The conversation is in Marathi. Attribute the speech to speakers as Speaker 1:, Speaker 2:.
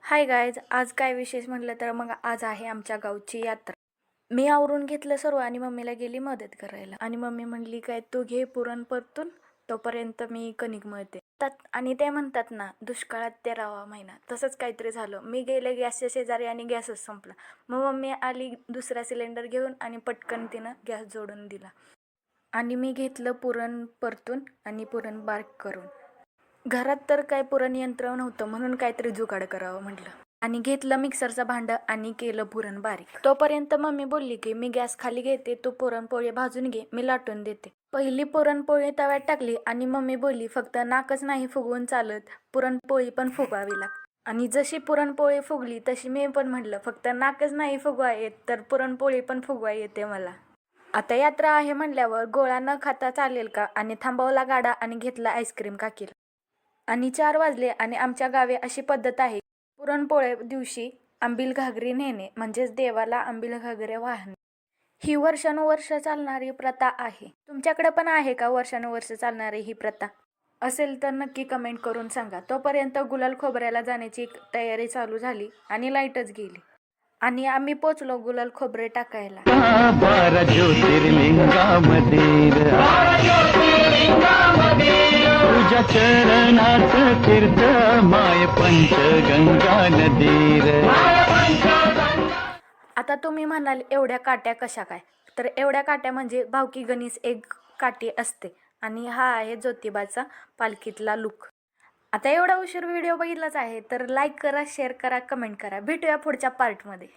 Speaker 1: हाय गायज, आज काय विशेष म्हटलं तर मग आज आहे आमच्या गावची यात्रा. मी आवरून घेतलं सर्व आणि मम्मीला गेली मदत करायला. आणि मम्मी म्हणली काय तू घे पुरण परतून, तोपर्यंत मी कणिक मळते. आणि ते म्हणतात ना, दुष्काळात 13वा महिना, तसंच काहीतरी झालं. मी गेले गॅसच्या शेजारी आणि गॅसच संपला. मग मम्मी आली दुसरा सिलेंडर घेऊन आणि पटकन तिनं गॅस जोडून दिला. आणि मी घेतलं पुरण परतून आणि पुरण बारीक करून. घरात तर काय पुरण यंत्र नव्हतं म्हणून काहीतरी जुगाड करावं म्हटलं. आणि घेतलं मिक्सरचं भांडं आणि केलं पुरण बारीक. तोपर्यंत मम्मी बोलली की मी गॅस खाली घेते, तू पुरणपोळी भाजून घे, मी लाटून देते. पहिली पुरणपोळी तव्यात टाकली आणि मम्मी बोलली फक्त नाकच नाही फुगवून चालत, पुरणपोळी पण फुगवावी लागते. आणि जशी पुरणपोळी फुगली तशी मी पण म्हटलं फक्त नाकच नाही फुगवा येत तर पुरणपोळी पण फुगवा येते मला. आता यात्रा आहे म्हणल्यावर गोळा न खाता चालेल का? आणि थांबवला गाडा आणि घेतला आईस्क्रीम काकीला. आणि 4 वाजले आणि आमच्या गावी अशी पद्धत आहे, पुरणपोळ्या दिवशी आंबील घागरी नेणे म्हणजेच देवाला आंबील घागरे वाहणे. ही वर्षानुवर्ष चालणारी प्रथा आहे. तुमच्याकडे पण आहे का वर्षानुवर्ष चालणारी ही प्रथा? असेल तर नक्की कमेंट करून सांगा. तोपर्यंत गुलाल खोबऱ्याला जाण्याची तयारी चालू झाली आणि लाईटच गेली. आणि आम्ही पोचलो गुलाल खोबरे टाकायला.
Speaker 2: 12 ज्योतिर्लिंगामध्ये तुझ्या चरणात तीर्थ माय पंचगंगा नदीर.
Speaker 1: आता तुम्ही म्हणाल एवढ्या काट्या कशा काय? तर एवढ्या काट्या म्हणजे भावकी गणेश एक काठी असते आणि हा आहे ज्योतिबाचा पालखीतला लुक. आता एवढा उशीर व्हिडिओ बघितलाच आहे तर लाईक करा, शेअर करा, कमेंट करा. भेटूया पुढच्या पार्टमध्ये.